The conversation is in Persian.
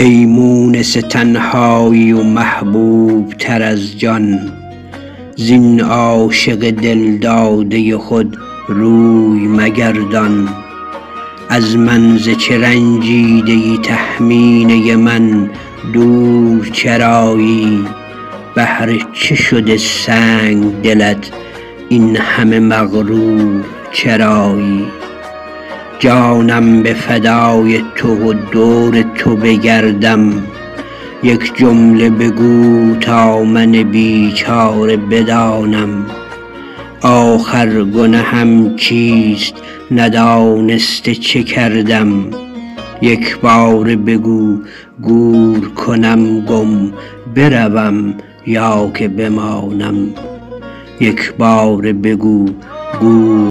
ای مونس تنهایی و محبوب تر از جان، زین عاشق دل داده خود روی مگردان. از من ز چه رنجیده ای تهمینه من دور چرایی؟ بهر چه شده سنگ دلت این همه مغرور چرایی؟ جانم به فدای تو و دور تو بگردم، یک جمله بگو تا من بیچاره بدانم. آخر گنهم چیست ندانسته چه کردم؟ یک باره بگو گور کنم گم بروم یا که بمانم. یک باره بگو گور